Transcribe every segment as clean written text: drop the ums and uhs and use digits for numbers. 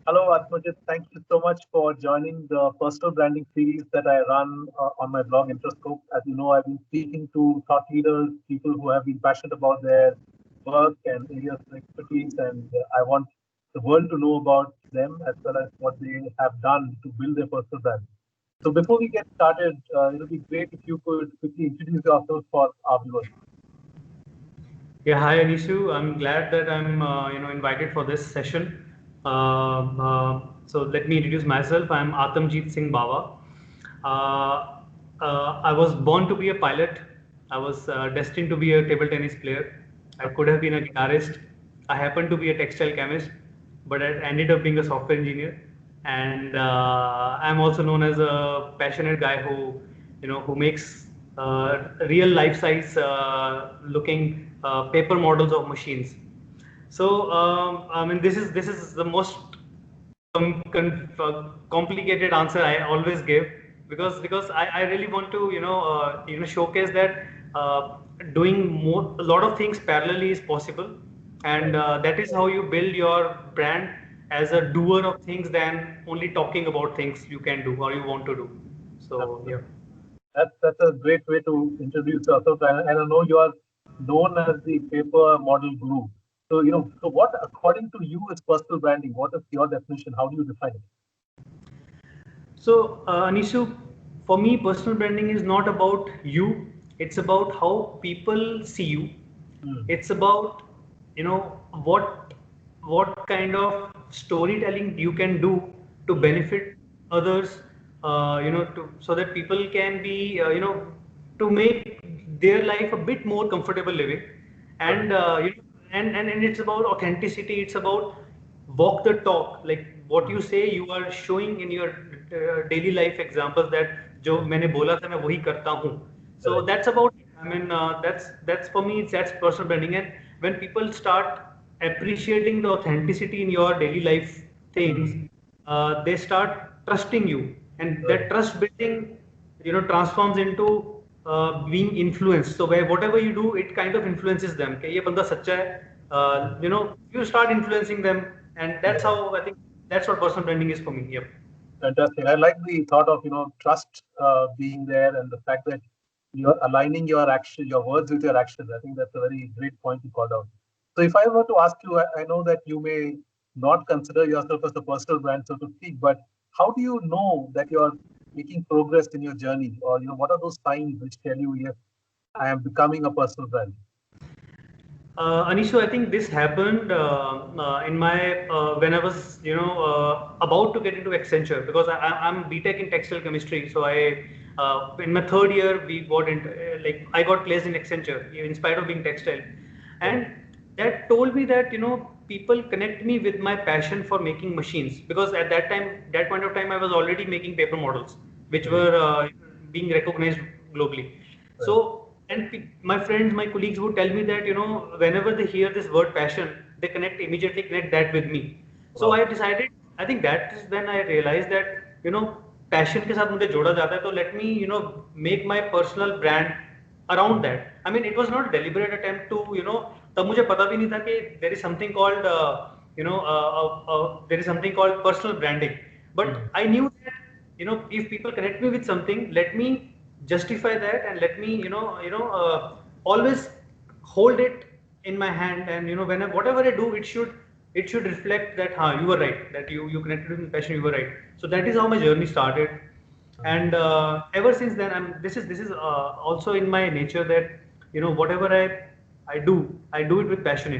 Hello, Atamjeet. Thank you so much for joining the personal branding series that I run on my blog Introscope. As you know, I've been speaking to thought leaders, people who have been passionate about their work and areas of expertise, and I want the world to know about them as well as what they have done to build their personal brand. So before we get started, it would be great if you could quickly introduce yourself for our viewers. Yeah, hi Anishu. I'm glad that I'm invited for this session. So let me introduce myself. I'm Atamjeet Singh Bawa. Uh, I was born to be a pilot. I was destined to be a table tennis player. I could have been a guitarist. I happened to be a textile chemist, but I ended up being a software engineer. And I'm also known as a passionate guy who makes real life size looking paper models of machines. So I mean, this is the most complicated answer I always give because I really want to showcase that doing more a lot of things parallelly is possible, and Right. that is how you build your brand as a doer of things than only talking about things you can do or you want to do. So yeah. Absolutely. That's a great way to introduce yourself. And I know you are known as the paper model guru. So, so what, according to you, is personal branding? What is your definition? How do you define it? So, Anishu, for me, personal branding is not about you. It's about how people see you. Hmm. It's about, you know, what kind of storytelling you can do to Hmm. benefit others. So that people can be, to make their life a bit more comfortable living, Correct. and and it's about authenticity. It's about walk the talk, like what Hmm. you say you are showing in your daily life examples, that जो Hmm. मैंने बोला था मैं वही करता हूँ. So Correct. that's about it. I mean, that's for me, that's personal branding. And when people start appreciating the authenticity in your daily life things, Hmm. they start trusting you, and that Right. trust building transforms into being influenced. So where whatever you do, it kind of influences them कि ये बंदा सच्चा है. Hmm. You start influencing them, and that's Yeah. how I think that's what personal branding is for me. Yep. Fantastic. I like the thought of, trust being there and the fact that you're aligning your action, your words with your actions. I think that's a very great point you called out. So if I were to ask you, I know that you may not consider yourself as a personal brand, so to speak, but how do you know that you're making progress in your journey? Or, what are those signs which tell you, yes, I am becoming a personal brand? Anishu, I think this happened in my when I was about to get into Accenture, because I'm BTech in textile chemistry. So I in my third year we got into like I got placed in Accenture in spite of being textile, Right. and that told me that people connect me with my passion for making machines, because at that point of time I was already making paper models which Right. were being recognized globally. Right. So, and my friends, my colleagues would tell me that, whenever they hear this word passion, they immediately connect that with me. So Wow. I decided, I think that is when I realized that, passion के साथ मुझे जोड़ा जाता है, तो let me, make my personal brand around Hmm. that. I mean, it was not a deliberate attempt to, तब मुझे पता भी नहीं था कि there is something called, there is something called personal branding. But Hmm. I knew that, if people connect me with something, let me justify that, and let me always hold it in my hand, and whenever whatever I do, it should reflect that you were right, that you connected with my passion, you were right. So that is how my journey started, Hmm. and ever since then this is also in my nature, that whatever I do it with passion.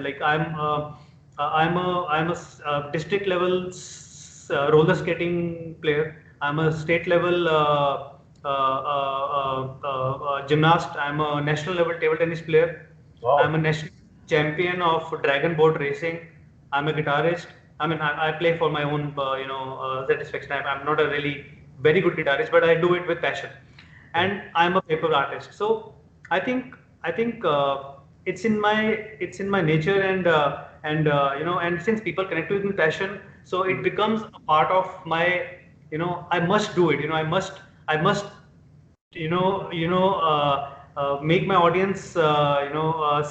Like I'm a district level roller skating player. I'm a state level gymnast. I'm a national level table tennis player. I'm Wow. a national champion of dragon boat racing. I'm a guitarist. I mean, I play for my own, satisfaction. I'm not a really very good guitarist, but I do it with passion. Right. And I'm a paper artist. So I think it's in my nature, and since people connect with me passion, so it Hmm. becomes a part of my, I must do it. I must make my audience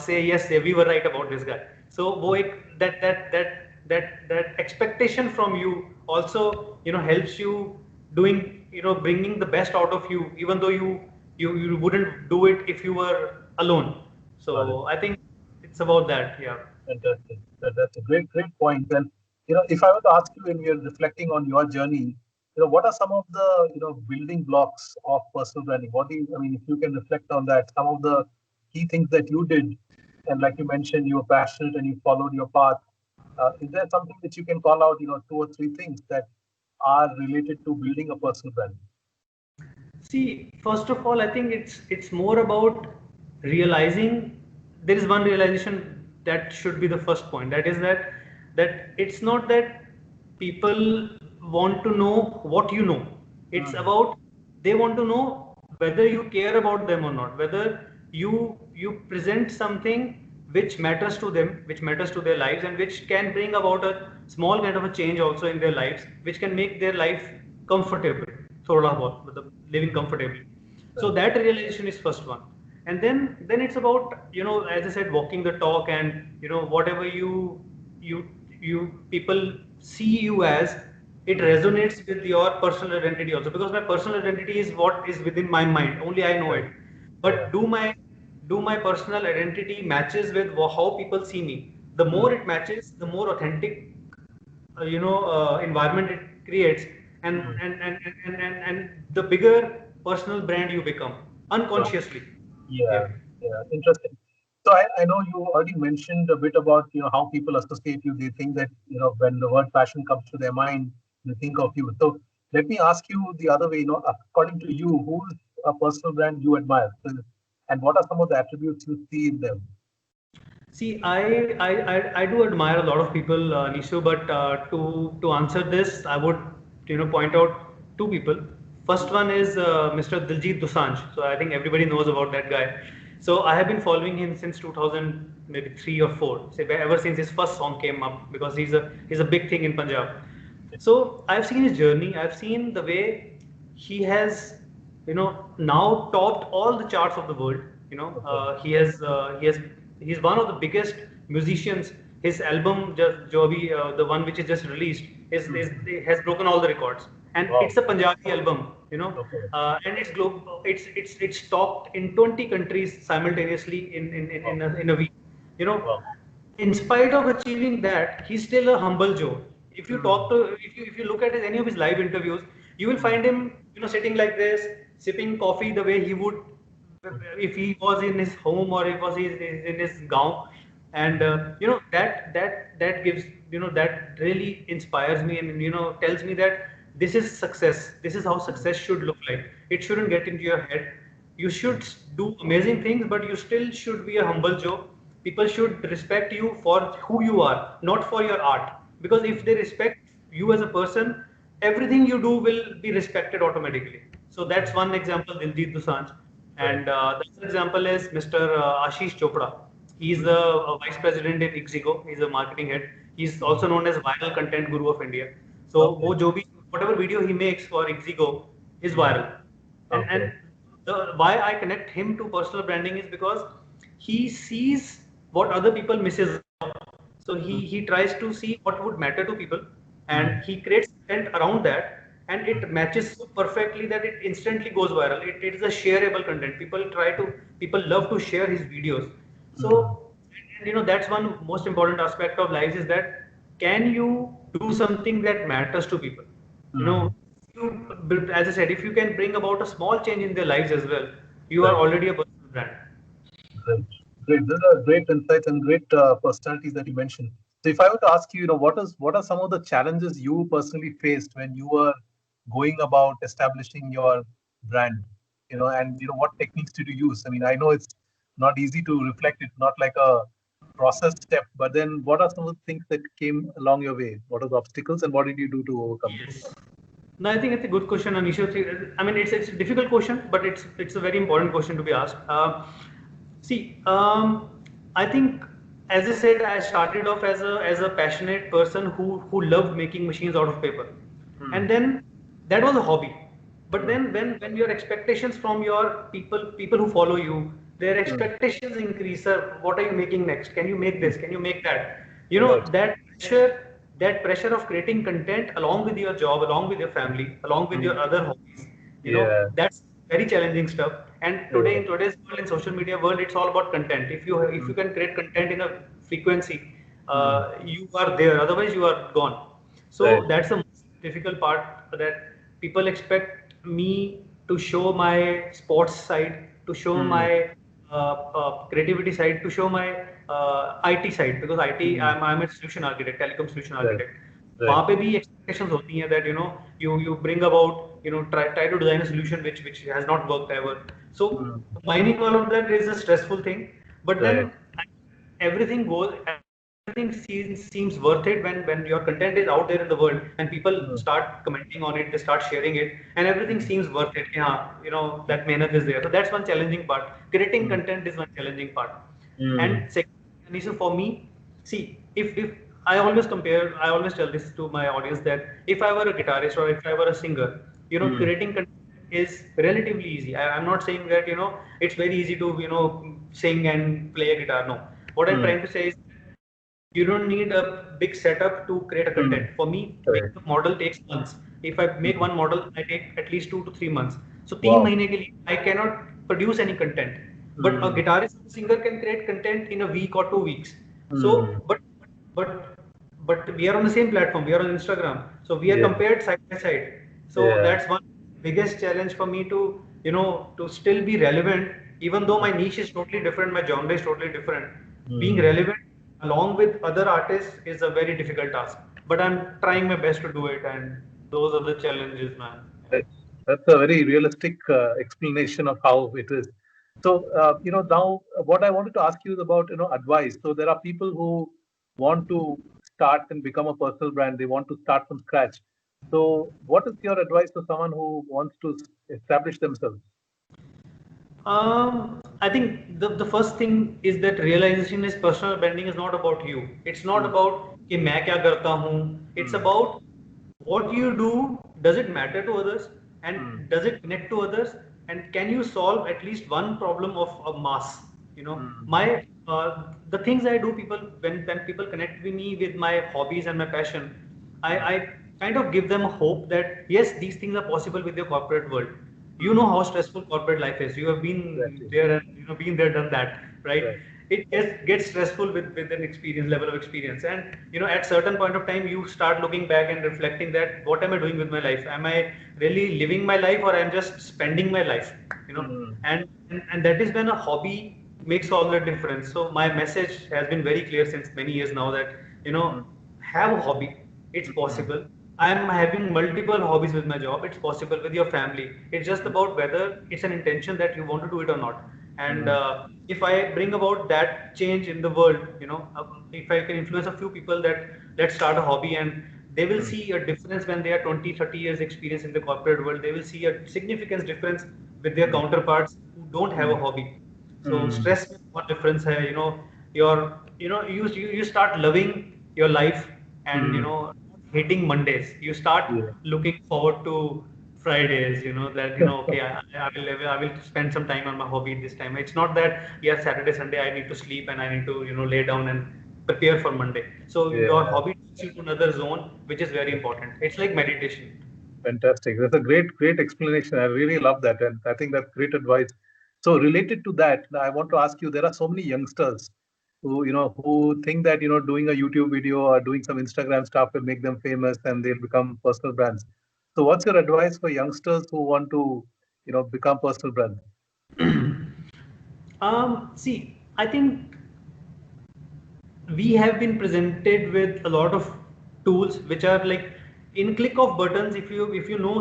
say yes, we were right about this guy. So वो एक that that expectation from you also, helps you doing, bringing the best out of you, even though you wouldn't do it if you were alone. Got it. So I think it's about that. Yeah. Fantastic. That's a great point. And if I were to ask you, when you're reflecting on your journey, what are some of the building blocks of personal branding? What do you, I mean, if you can reflect on that, some of the key things that you did, and like you mentioned, you were passionate and you followed your path. Is there something that you can call out? Two or three things that are related to building a personal brand. See, first of all, I think it's more about realizing. There is one realization that should be the first point. That is that it's not that people want to know what you know. It's Mm, about they want to know whether you care about them or not. Whether you present something which matters to them, which matters to their lives, and which can bring about a small kind of a change also in their lives, which can make their life comfortable, thoda bahut, matlab living comfortably. So right. that realization is first one, and then it's about, as I said, walking the talk, and whatever you you people see you as, it Mm, resonates with your personal identity also, because my personal identity is what is within my mind, only I know right. it. Yeah. But do my personal identity matches with how people see me? The more Mm, it matches, the more authentic environment it creates, and mm. and, and and the bigger personal brand you become Got unconsciously. Yeah, Yeah. yeah, interesting. So I know you already mentioned a bit about how people associate you. They think that when the word passion comes to their mind, they think of you. So let me ask you the other way. According to you, who is a personal brand you admire? And what are some of the attributes you see in them? See, I do admire a lot of people, Nishu, but to answer this, I would point out two people. First one is Mr. Diljit Dosanjh. So I think everybody knows about that guy. So I have been following him since 2000, maybe 3 or 4. Say ever since his first song came up, because he's a big thing in Punjab. So I've seen his journey. I've seen the way he has, now topped all the charts of the world. Okay. He's one of the biggest musicians. His album, just jo abhi, the one which is just released, Hmm. has broken all the records. And Wow. it's a Punjabi album, Okay. and it's global. It's topped in 20 countries simultaneously Wow. in a week. You know, Wow. in spite of achieving that, he's still a humble Joe. If you Hmm. talk to, if you look at any of his live interviews, you will Hmm. find him, sitting like this, sipping coffee the way he would if he was in his home, or if was he in his gaon. And that gives, that really inspires me, and tells me that this is success. This is how Hmm. success should look like. It shouldn't get into your head. You Hmm. should do amazing things, but you still should be a humble Joe. People should respect you for who you are, not for your art. Because if they respect you as a person, everything you do will be respected automatically. So that's Hmm. one example, Diljit Dosanjh. Right. And the other example is Mr. Ashish Chopra. He's Hmm. the vice president in Ixigo. He's a marketing head. He's Hmm. also known as viral content guru of India. So Okay. whatever video he makes for Ixigo is Hmm. viral. And Okay. why I connect him to personal branding is because he sees what other people misses out. So he Hmm. tries to see what would matter to people, Hmm. and he creates content around that, and Hmm. it matches so perfectly that it instantly goes viral. It is a shareable content. People love to share his videos. Hmm. So, and that's one most important aspect of life, is that can you do something that matters to people? You Hmm. know, as I said, if you can bring about a small change in their lives as well, you are Right. already a personal brand. Great. Great. These are great insights and great personalities that you mentioned. So, if I were to ask you, what are some of the challenges you personally faced when you were going about establishing your brand? And what techniques did you use? I mean, I know it's not easy to reflect. It's not like a process step. But then, what are some of the things that came along your way? What are the obstacles, and what did you do to overcome them? Yes. No, I think it's a good question, Anisha. I mean, it's a difficult question, but it's a very important question to be asked. See, I think, as I said, I started off as a passionate person who loved making machines out of paper, Hmm. and then that was a hobby. But Hmm. then when your expectations from your people who follow you, their Hmm. expectations increase. Sir, what are you making next? Can you make Hmm. this? Can you make that? Right. That pressure. that pressure of creating content along with your job, along with your family, along with your Mm. other hobbies, Yeah. that's very challenging stuff. And today, Yeah. in today's world, in social media world, it's all about content. If you Mm. can create content in a frequency, Mm. you are there. Otherwise, you are gone. Right. So that's the most difficult part, that people expect me to show my sports side, to show Mm. my creativity side, to show my IT side, because IT, Mm. I'm a solution architect, telecom solution Right. architect. Right. वहाँ पे भी expectations होती हैं that you bring about, try to design a solution which has not worked ever. So Mm. mining all of that is a stressful thing, but then Right. everything seems worth it when your content is out there in the world and people Mm. start commenting on it, they start sharing it, and everything Mm. seems worth it. Yeah, that mehnat is there. So that's one challenging part. Creating Mm. content is one challenging part. Mm. And second, Anisha, for me, see, if I always compare, I always tell this to my audience that if I were a guitarist or if I were a singer, Mm. creating content is relatively easy. I'm not saying that it's very easy to sing and play a guitar. No, what I'm Mm. trying to say is you don't need a big setup to create a Mm. content. For me, Right. making a model takes months. If I make Mm. one model, I take at least 2 to 3 months. So तीन Wow. महीने के लिए I cannot produce any content. But a Mm. guitarist or singer can create content in a week or 2 weeks. Mm. So, but but we are on the same platform. We are on Instagram. So we are Yeah. compared side by side. So Yeah. that's one biggest challenge for me to to still be relevant, even though my Mm. niche is totally different, my genre is totally different. Being Mm. relevant along with other artists is a very difficult task. But I'm trying my best to do it, and those are the challenges, man. Right. That's a very realistic explanation of how it is. So, now what I wanted to ask you is about, advice. So there are people who want to start and become a personal brand. They want to start from scratch. So what is your advice to someone who wants to establish themselves? I think the first thing is that realization is personal branding is not about you. It's not Mm. about कि मैं क्या करता हूँ. It's Mm. about what you do. Does it matter to others, and Mm. does it connect to others, and can you solve at least one problem of a mass? Mm. The things I do, people when people connect with me with my hobbies and my passion, Mm. I kind of give them hope that yes, these things are possible with your corporate world. You know Mm. how stressful corporate life is. You have been Exactly. there and been there, done that, right? Right. It gets stressful with an experience level of experience, and at certain point of time you start looking back and reflecting that what am I doing with my life? Am I really living my life, or I'm just spending my life? Mm. And that is when a hobby makes all the difference. So my message has been very clear since many years now that Mm. have a hobby. It's Mm. possible. I'm having multiple hobbies with my job. It's possible with your family. It's just Mm. about whether it's an intention that you want to do it or not. And Mm. if I bring about that change in the world, if I can influence a few people that let's start a hobby, and they will Mm. see a difference when they are 20, 30 years experience in the corporate world. They will see a significant difference with their Mm. counterparts who don't have a Mm. hobby. So Mm. stress में बहुत difference है. Your you start loving your life, and Mm. hating Mondays. You start Yeah. looking forward to Fridays. That okay, I will spend some time on my hobby this time. It's not that yeah, Saturday Sunday I need to sleep and I need to lay down and prepare for Monday. So your Yeah. hobby takes you to another zone, which is very important. It's like meditation. Fantastic. That's a great explanation. I really love that. And I think that's great advice. So related to that, I want to ask you, there are so many youngsters who think that, doing a YouTube video or doing some Instagram stuff will make them famous and they'll become personal brands. So what's your advice for youngsters who want to, become personal brands? See, I think we have been presented with a lot of tools which are like in click of buttons. If you know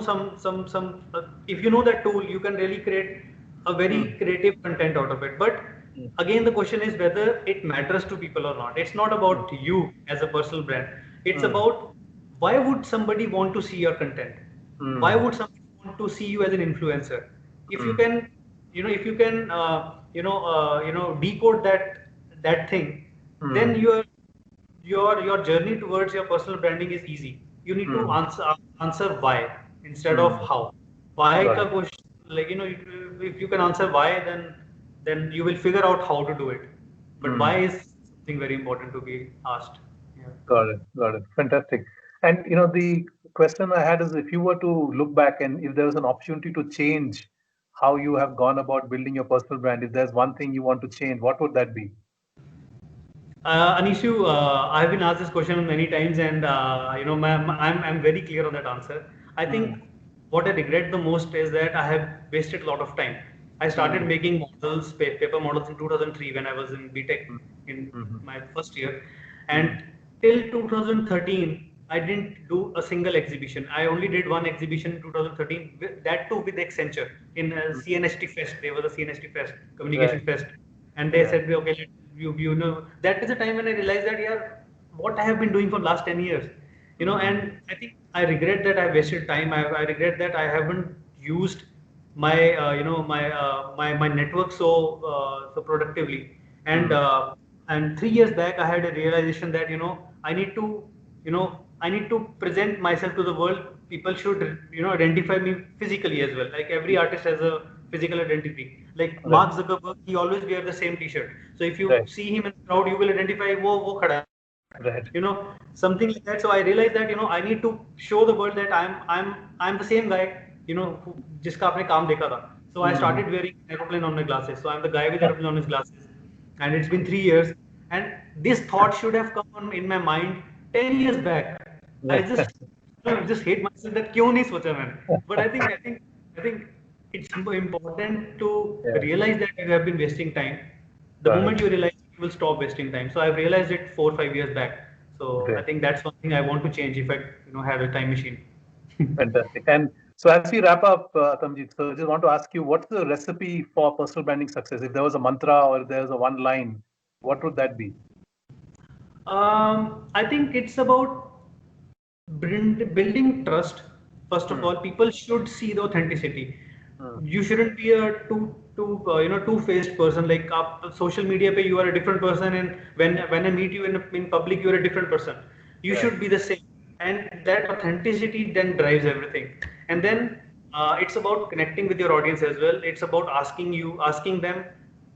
if you know that tool, you can really create a very Mm. creative content out of it. But Mm. again, the question is whether it matters to people or not. It's not Mm. about you as a personal brand. It's Mm. about why would somebody want to see your content? Why Mm. would somebody want to see you as an influencer? If you Mm. can, if you can decode that thing, then Mm. your journey towards your personal branding is easy. You need to Mm. answer why instead of Mm. how. Why Got ka it. question, like if you can answer why, then you will figure out how to do it. But why Mm. is something very important to be asked. Yeah. Got it. Got it. Fantastic. And the question I had is, if you were to look back and if there was an opportunity to change how you have gone about building your personal brand, if there's one thing you want to change, what would that be? Anishu, I've been asked this question many times, and I'm very clear on that answer. I think Mm, what I regret the most is that I have wasted a lot of time. I started mm, making models, paper models in 2003 when I was in BTech mm, in mm, my first year, mm, and till 2013 I didn't do a single exhibition. I only did one exhibition in 2013, that too with Accenture in a mm. CNST Fest. There was a CNST Fest, Right. Communication Fest, and they Right. said, okay, you know, that is the time when I realized that, yeah, what I have been doing for last 10 years, Mm, and I think I regret that I wasted time. I regret that I haven't used my my network so productively, and mm, uh, and 3 years back I had a realization that I need to I need to present myself to the world. People should identify me physically as well. Like every artist has a physical identity. Like right. Mark Zuckerberg, he always wear the same T-shirt. So if you Right. see him in the crowd, you will identify wo khada hai, Right. something like that. So I realized that I need to show the world that I'm the same guy, who जिसका आपने काम देखा था. So I Mm. started wearing aeroplane on my glasses. So I'm the guy with aeroplane on his glasses, and it's been 3 years. And this thought should have come in my mind 10 years back. I just hate myself that क्यों नहीं सोचा मैंने. But I think it's important to Yeah. realize that you have been wasting time. The Got it. moment you realize, you will stop wasting time. So I've realized it 4 or 5 years back. So I Great. think that's one thing I want to change if I had a time machine. Fantastic. And so as we wrap up, Atamjeet, so I just want to ask you, what's the recipe for personal branding success? If there was a mantra or if there was a one line, what would that be? I think it's about building trust. First of Mm, all, people should see the authenticity. mm, You shouldn't be a two-faced person. Like social media, pe you are a different person, and when I meet you in public, you are a different person. You right. should be the same, and that authenticity then drives everything. And Mm, then it's about connecting with your audience as well. It's about mm,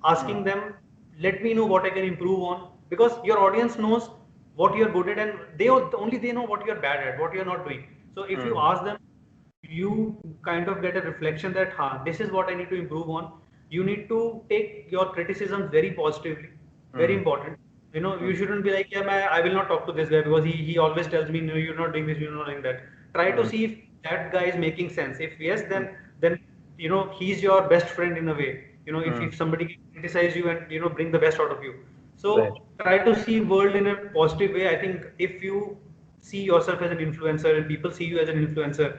asking them, let me know what I can improve on, because your audience knows what you're good at, and only they know what you're bad at, what you're not doing. So if you mm, ask them, you kind of get a reflection that this is what I need to improve on. You need to take your criticism very positively, very mm, important. mm, You shouldn't be like, yeah, I will not talk to this guy because he always tells me, no, you're not doing this, you're not doing that. Try to mm, see if that guy is making sense. If yes, mm, then he's your best friend in a way. mm, If somebody can criticize you and bring the best out of you. So right. try to see world in a positive way. I think if you see yourself as an influencer and people see you as an influencer,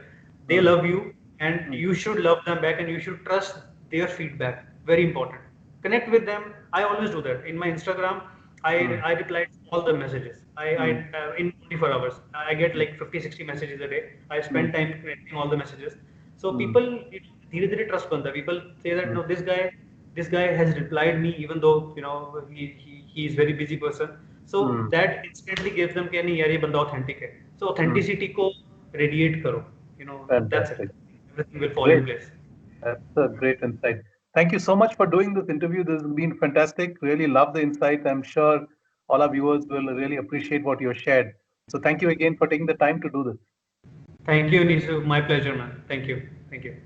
they Mm, love you, and mm, you should love them back, and you should trust their feedback. Very important. Connect with them. I always do that in my Instagram. i mm, I reply to all the messages. I mm, In 24 hours I get like 50-60 messages a day. I mm, spend time connecting all the messages. So mm, people, धीरे धीरे trust banta. People say that mm, no, this guy has replied me, even though he is very busy person. So mm, that instantly gives them कि नहीं यार ये बंदा authentic है. So mm. authenticity को radiate करो. That's it. Fantastic. Everything will fall in Great. place. That's a great insight. Thank you so much for doing this interview. This has been fantastic. Really love the insight. I'm sure all our viewers will really appreciate what you shared. So thank you again for taking the time to do this. Thank you, Nisu. My pleasure, man. Thank you. Thank you.